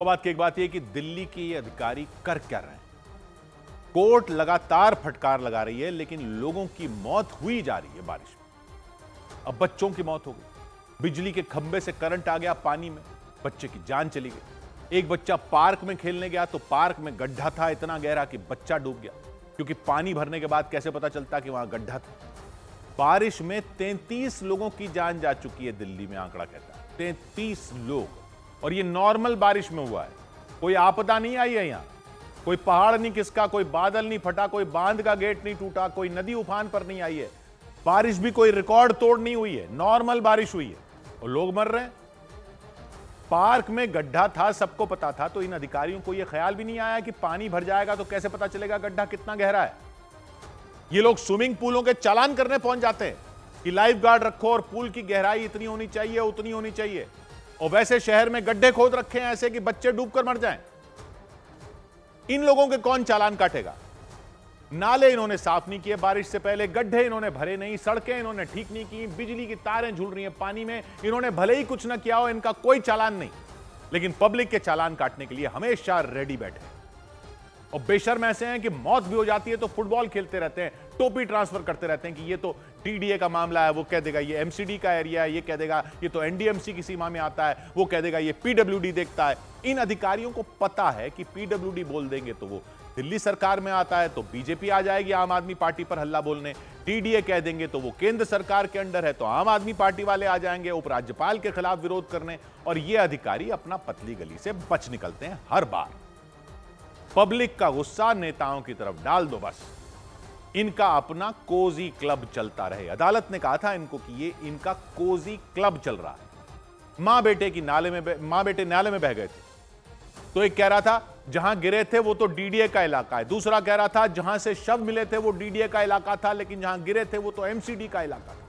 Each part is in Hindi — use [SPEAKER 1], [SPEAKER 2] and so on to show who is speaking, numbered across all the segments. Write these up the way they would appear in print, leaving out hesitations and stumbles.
[SPEAKER 1] तो बात की एक बात यह कि दिल्ली के ये अधिकारी कर क्या रहे हैं। कोर्ट लगातार फटकार लगा रही है, लेकिन लोगों की मौत हुई जा रही है बारिश में। अब बच्चों की मौत हो गई, बिजली के खंभे से करंट आ गया पानी में, बच्चे की जान चली गई। एक बच्चा पार्क में खेलने गया तो पार्क में गड्ढा था इतना गहरा कि बच्चा डूब गया, क्योंकि पानी भरने के बाद कैसे पता चलता कि वहां गड्ढा था। बारिश में 33 लोगों की जान जा चुकी है, दिल्ली में आंकड़ा कहता है 33 लोग, और ये नॉर्मल बारिश में हुआ है। कोई आपदा नहीं आई है यहां, कोई पहाड़ नहीं खिसका, कोई बादल नहीं फटा, कोई बांध का गेट नहीं टूटा, कोई नदी उफान पर नहीं आई है। बारिश भी कोई रिकॉर्ड तोड़ नहीं हुई है, नॉर्मल बारिश हुई है और लोग मर रहे हैं। पार्क में गड्ढा था, सबको पता था, तो इन अधिकारियों को यह ख्याल भी नहीं आया कि पानी भर जाएगा तो कैसे पता चलेगा गड्ढा कितना गहरा है। ये लोग स्विमिंग पूलों के चालान करने पहुंच जाते हैं कि लाइफ गार्ड रखो और पूल की गहराई इतनी होनी चाहिए, उतनी होनी चाहिए, और वैसे शहर में गड्ढे खोद रखे हैं ऐसे कि बच्चे डूबकर मर जाएं। इन लोगों के कौन चालान काटेगा? नाले इन्होंने साफ नहीं किए बारिश से पहले, गड्ढे इन्होंने भरे नहीं, सड़कें इन्होंने ठीक नहीं की, बिजली की तारें झूल रही हैं पानी में, इन्होंने भले ही कुछ ना किया हो, इनका कोई चालान नहीं, लेकिन पब्लिक के चालान काटने के लिए हमेशा रेडी बैठे। और बेशर्म ऐसे हैं कि मौत भी हो जाती है तो फुटबॉल खेलते रहते हैं, टोपी ट्रांसफर करते रहते हैं कि ये तो टीडीए का मामला है, वो कह देगा ये एमसीडी का एरिया है, ये कह देगा ये तो एनडीएमसी की सीमा में आता है, वो कह देगा ये पीडब्ल्यूडी देखता है। इन अधिकारियों को पता है कि पीडब्ल्यूडी बोल देंगे तो वो दिल्ली सरकार में आता है, तो बीजेपी आ जाएगी आम आदमी पार्टी पर हल्ला बोलने, टीडीए कह देंगे तो वो केंद्र सरकार के अंडर है, तो आम आदमी पार्टी वाले आ जाएंगे उपराज्यपाल के खिलाफ विरोध करने, और ये अधिकारी अपना पतली गली से बच निकलते हैं हर बार। पब्लिक का गुस्सा नेताओं की तरफ डाल दो, बस इनका अपना कोजी क्लब चलता रहे। अदालत ने कहा था इनको कि ये इनका कोजी क्लब चल रहा है। मां बेटे नाले में बह गए थे, तो एक कह रहा था जहां गिरे थे वो तो डीडीए का इलाका है, दूसरा कह रहा था जहां से शव मिले थे वो डीडीए का इलाका था, लेकिन जहां गिरे थे वो तो एमसीडी का इलाका था।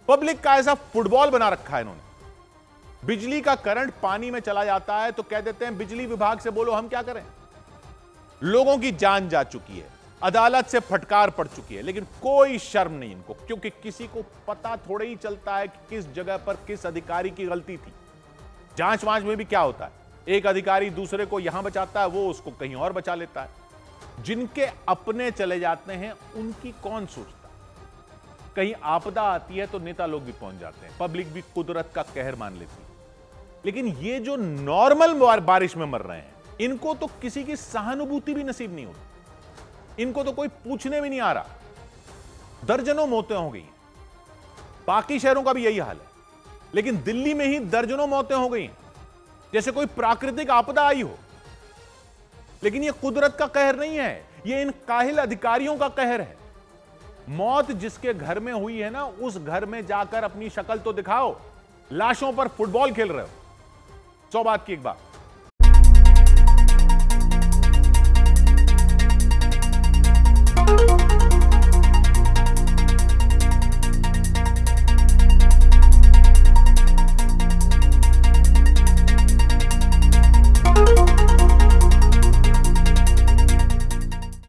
[SPEAKER 1] पब्लिक का ऐसा फुटबॉल बना रखा है इन्होंने। बिजली का करंट पानी में चला जाता है तो कह देते हैं बिजली विभाग से बोलो, हम क्या करें। लोगों की जान जा चुकी है, अदालत से फटकार पड़ चुकी है, लेकिन कोई शर्म नहीं इनको, क्योंकि किसी को पता थोड़ा ही चलता है कि किस जगह पर किस अधिकारी की गलती थी। जांच वांच में भी क्या होता है, एक अधिकारी दूसरे को यहां बचाता है, वो उसको कहीं और बचा लेता है। जिनके अपने चले जाते हैं उनकी कौन सोचता है। कहीं आपदा आती है तो नेता लोग भी पहुंच जाते हैं, पब्लिक भी कुदरत का कहर मान लेती है, लेकिन ये जो नॉर्मल बारिश में मर रहे हैं इनको तो किसी की सहानुभूति भी नसीब नहीं होती, इनको तो कोई पूछने भी नहीं आ रहा। दर्जनों मौतें हो गई, बाकी शहरों का भी यही हाल है, लेकिन दिल्ली में ही दर्जनों मौतें हो गई जैसे कोई प्राकृतिक आपदा आई हो। लेकिन यह कुदरत का कहर नहीं है, यह इन काहिल अधिकारियों का कहर है। मौत जिसके घर में हुई है ना, उस घर में जाकर अपनी शक्ल तो दिखाओ, लाशों पर फुटबॉल खेल रहे हो। 100 बात की एक बात,